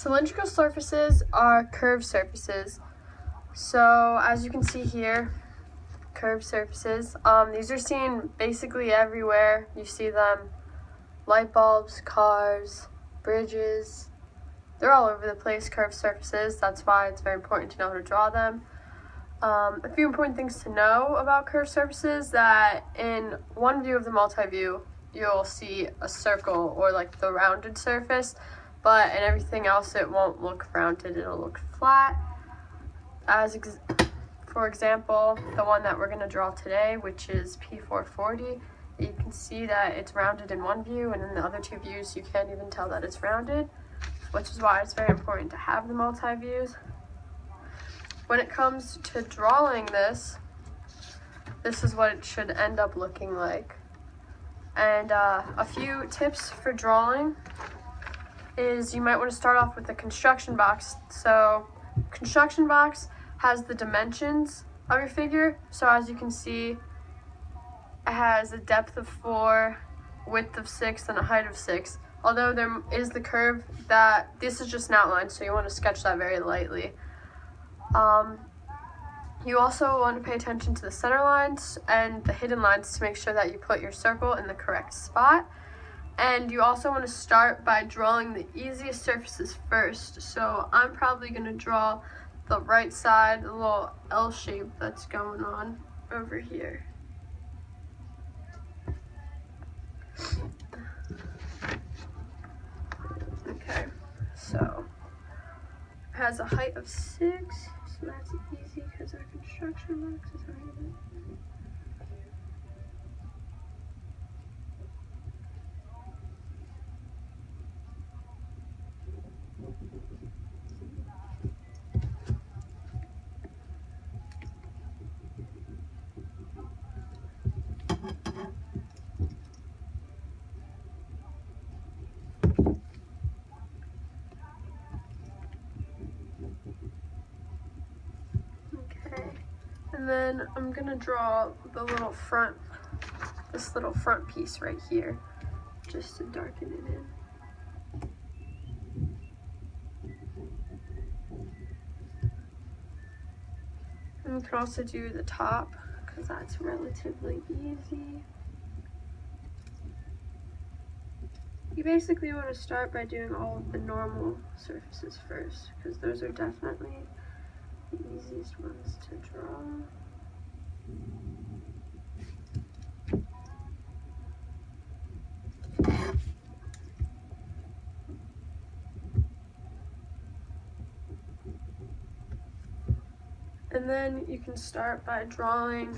Cylindrical surfaces are curved surfaces. So as you can see here, curved surfaces. These are seen basically everywhere. You see them, light bulbs, cars, bridges. They're all over the place, curved surfaces. That's why it's very important to know how to draw them. A few important things to know about curved surfaces, that in one view of the multi-view, you'll see a circle or like the rounded surface, but in everything else it won't look rounded, it'll look flat. For example, the one that we're going to draw today, which is P440, you can see that it's rounded in one view, and in the other two views you can't even tell that it's rounded, which is why it's very important to have the multi-views. When it comes to drawing this is what it should end up looking like. And a few tips for drawing is you might want to start off with a construction box. So construction box has the dimensions of your figure. So as you can see, it has a depth of 4, width of 6, and a height of 6. Although there is the curve, that this is just an outline, so you want to sketch that very lightly. You also want to pay attention to the center lines and the hidden lines to make sure that you put your circle in the correct spot. And you also want to start by drawing the easiest surfaces first. So I'm probably going to draw the right side, the little L shape that's going on over here. Okay, so it has a height of 6, so that's easy because our construction box is right. And then I'm gonna draw the little front, this little front piece right here, just to darken it in. And we can also do the top, because that's relatively easy. You basically want to start by doing all of the normal surfaces first, because those are definitely the easiest ones to draw. And then you can start by drawing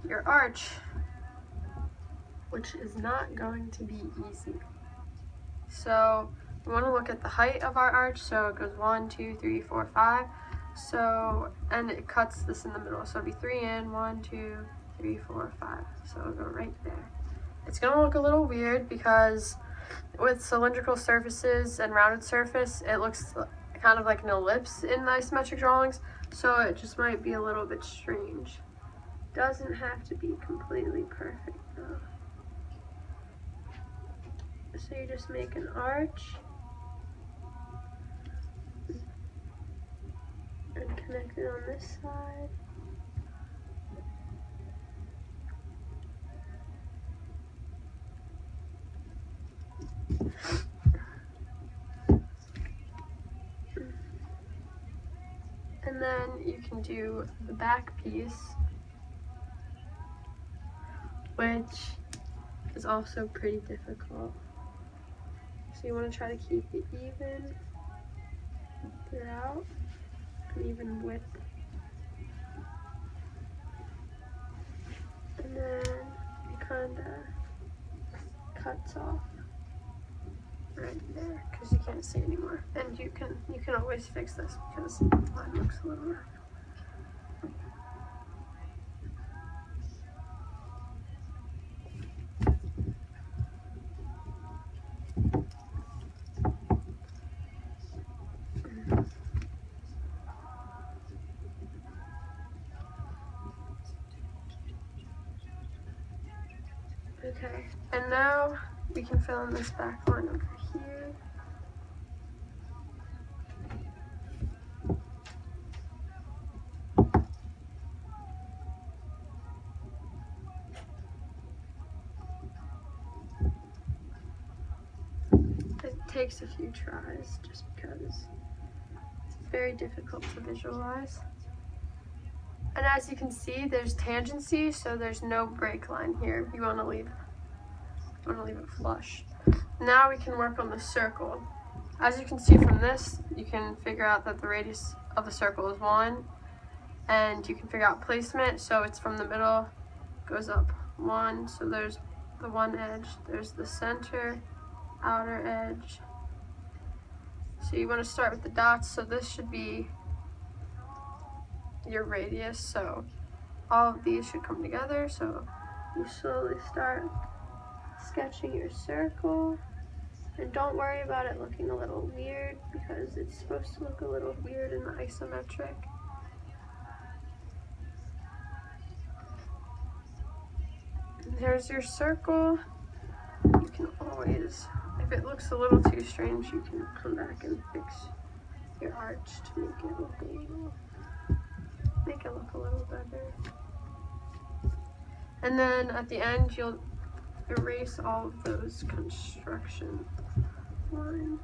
your arch, which is not going to be easy. So we want to look at the height of our arch, so it goes 1, 2, 3, 4, 5. So, and it cuts this in the middle, so it'll be 3 in, 1, 2, 3, 4, 5. So it'll go right there. It's gonna look a little weird because with cylindrical surfaces and rounded surface, it looks kind of like an ellipse in the isometric drawings, so it just might be a little bit strange. Doesn't have to be completely perfect though. So you just make an arch and connect it on this side. And then you can do the back piece, which is also pretty difficult. So you want to try to keep it even throughout, an even width. And then it kind of cuts off right there because you can't see anymore. And you can always fix this because mine looks a little rough. Okay, and now we can fill in this back line over here. takes a few tries just because it's very difficult to visualize. And as you can see, there's tangency, so there's no break line here. You want to leave it flush. Now we can work on the circle. As you can see from this, you can figure out that the radius of the circle is 1, and you can figure out placement. So it's from the middle, goes up 1. So there's the one edge, there's the center, outer edge. So you want to start with the dots. So this should be your radius. So all of these should come together. So you slowly start sketching your circle. And don't worry about it looking a little weird, because it's supposed to look a little weird in the isometric. And there's your circle. You can always, if it looks a little too strange, you can come back and fix your arch to make it look a little better. And then at the end, you'll erase all of those construction lines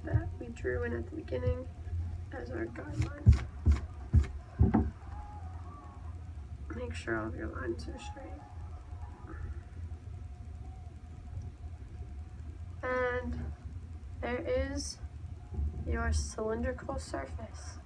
that we drew in at the beginning as our guideline. Make sure all of your lines are straight. And there is your cylindrical surface.